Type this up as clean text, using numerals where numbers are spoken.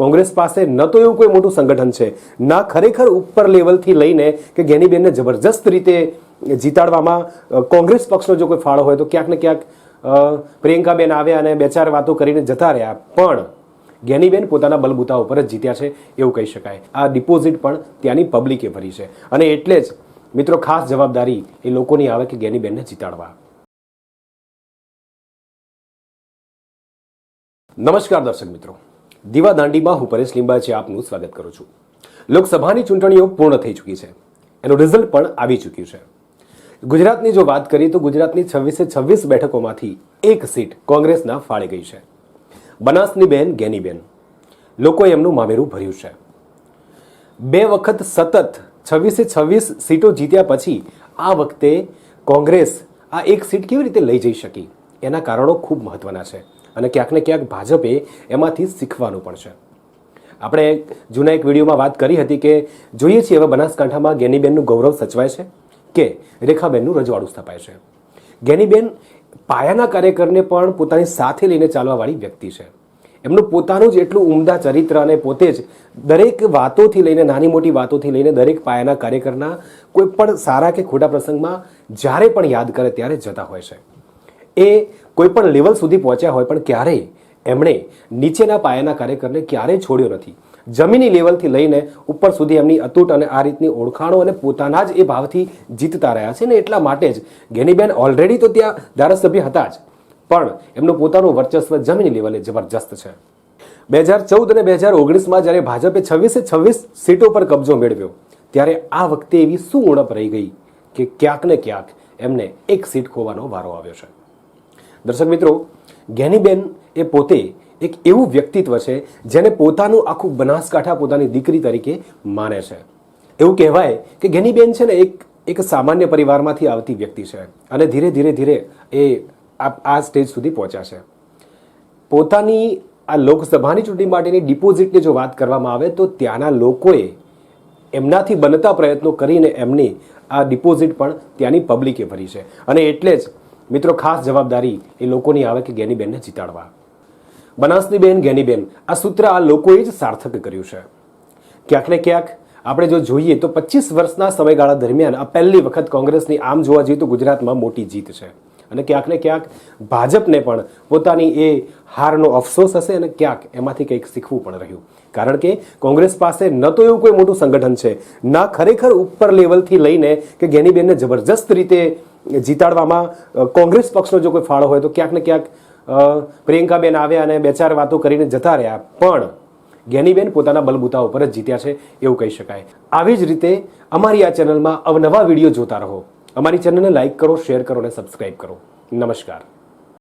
કોંગ્રેસ પાસે ન તો એવું કોઈ મોટું સંગઠન છે, ના ખરેખર ઉપર લેવલથી લઈને કે જ્ઞાનીબેનને જબરજસ્ત રીતે જીતાડવામાં કોંગ્રેસ પક્ષનો જો કોઈ ફાળો હોય તો ક્યાંક ને ક્યાંક પ્રિયંકાબેન આવ્યા અને બે ચાર વાતો કરીને જતા રહ્યા, પણ જ્ઞાનીબેન પોતાના બલબૂતા ઉપર જ જીત્યા છે એવું કહી શકાય. આ ડિપોઝિટ પણ ત્યાંની પબ્લિકે ભરી છે અને એટલે જ મિત્રો ખાસ જવાબદારી એ લોકોની આવે કે જ્ઞાનીબેનને જીતાડવા. નમસ્કાર દર્શક મિત્રો, દીવાદાંડીમાં હું પરેશ લીંબાચી આપનું સ્વાગત કરું છું. લોકસભાની ચૂંટણીઓ પૂર્ણ થઈ ચૂકી છે, એનું રિઝલ્ટ પણ આવી ચૂક્યું છે. ગુજરાતની જો વાત કરીએ તો ગુજરાતની 26 બેઠકોમાંથી એક સીટ કોંગ્રેસના ફાળે ગઈ છે. બનાસની બેન જ્ઞાનીબેન, લોકોએ એમનું મામેરું ભર્યું છે. 2 વખત સતત 26 સીટો જીત્યા પછી આ વખતે કોંગ્રેસ આ એક સીટ કેવી રીતે લઈ જઈ શકી, એના કારણો ખૂબ મહત્વના છે અને ક્યાંક ને ક્યાંક ભાજપે એમાંથી શીખવાનું પણ છે. આપણે જૂના એક વિડીયોમાં વાત કરી હતી કે જોઈએ છીએ હવે બનાસકાંઠામાં જ્ઞાનીબેનનું ગૌરવ સચવાય છે કે રેખાબેનનું રજવાડું સ્થપાય છે. જ્ઞાનીબેન પાયાના કાર્યકરને પણ પોતાની સાથે લઈને ચાલવાવાળી વ્યક્તિ છે. એમનું પોતાનું જ એટલું ઉમદા ચરિત્ર અને પોતે જ દરેક વાતોથી લઈને નાની મોટી વાતોથી લઈને દરેક પાયાના કાર્યકરના કોઈ પણ સારા કે ખોટા પ્રસંગમાં જ્યારે પણ યાદ કરે ત્યારે જતા હોય છે. એ કોઈ પણ લેવલ સુધી પહોંચ્યા હોય પણ ક્યારેય એમણે નીચેના પાયાના કાર્યકરને ક્યારેય છોડ્યો નથી. જમીની લેવલથી લઈને ઉપર સુધી એમની અતૂટ અને આ રીતની ઓળખાણો અને પોતાના જ એ ભાવથી જીતતા રહ્યા છે ને એટલા માટે જ જ્ઞાનીબેન ઓલરેડી તો ત્યાં ધારાસભ્ય હતા જ, પણ એમનું પોતાનું વર્ચસ્વ જમીની લેવલે જબરજસ્ત છે. 2014 અને 2019માં જ્યારે ભાજપે 26 સીટો પર કબજો મેળવ્યો ત્યારે આ વખતે એવી શું ઉણપ રહી ગઈ કે ક્યાંક ને ક્યાંક એમને એક સીટ ખોવાનો વારો આવ્યો છે. દર્શક મિત્રો, જ્ઞાનીબેન એ પોતે એક એવું વ્યક્તિત્વ છે જેને પોતાનું આખું બનાસકાંઠા પોતાની દીકરી તરીકે માને છે. એવું કહેવાય કે જ્ઞાનીબેન છે ને એક સામાન્ય પરિવારમાંથી આવતી વ્યક્તિ છે અને ધીરે ધીરે એ આ સ્ટેજ સુધી પહોંચ્યા છે. પોતાની આ લોકસભાની ચૂંટણી માટેની ડિપોઝિટની જો વાત કરવામાં આવે તો ત્યાંના લોકોએ એમનાથી બનતા પ્રયત્નો કરીને એમની આ ડિપોઝિટ પણ ત્યાંની પબ્લિકે ભરી છે અને એટલે જ મિત્રો ખાસ જવાબદારી એ લોકોની આવે કે જ્ઞાનીબેનને જીતાડવા. બનાસની બેન જ્ઞાનીબેન, આ સૂત્ર આ લોકોએ જ સાર્થક કર્યું છે. ક્યાંક ને ક્યાંક આપણે જો જોઈએ તો 25 વર્ષના સમયગાળા દરમિયાન આ પહેલી વખત કોંગ્રેસની આમ જોવા જઈએ તો ગુજરાતમાં મોટી જીત છે અને ક્યાંક ને ક્યાંક ભાજપને પણ પોતાની એ હારનો અફસોસ હશે અને ક્યાંક એમાંથી કંઈક શીખવું પણ રહ્યું. કારણ કે કોંગ્રેસ પાસે ન તો એવું કોઈ મોટું સંગઠન છે, ના ખરેખર ઉપર લેવલથી લઈને કે જ્ઞાનીબેનને જબરજસ્ત રીતે જીતાડવામાં કોંગ્રેસ પક્ષનો જો કોઈ ફાળો હોય તો ક્યાંક ને ક્યાંક પ્રિયંકાબેન આવ્યા અને બે ચાર વાતો કરીને જતા રહ્યા, પણ જ્ઞાનીબેન પોતાના બલબૂતા ઉપર જ જીત્યા છે એવું કહી શકાય. આવી જ રીતે અમારી આ ચેનલમાં અવનવા વિડીયો જોતા રહો. અમારી ચેનલને લાઇક કરો, શેર કરો અને સબસ્ક્રાઇબ કરો. નમસ્કાર.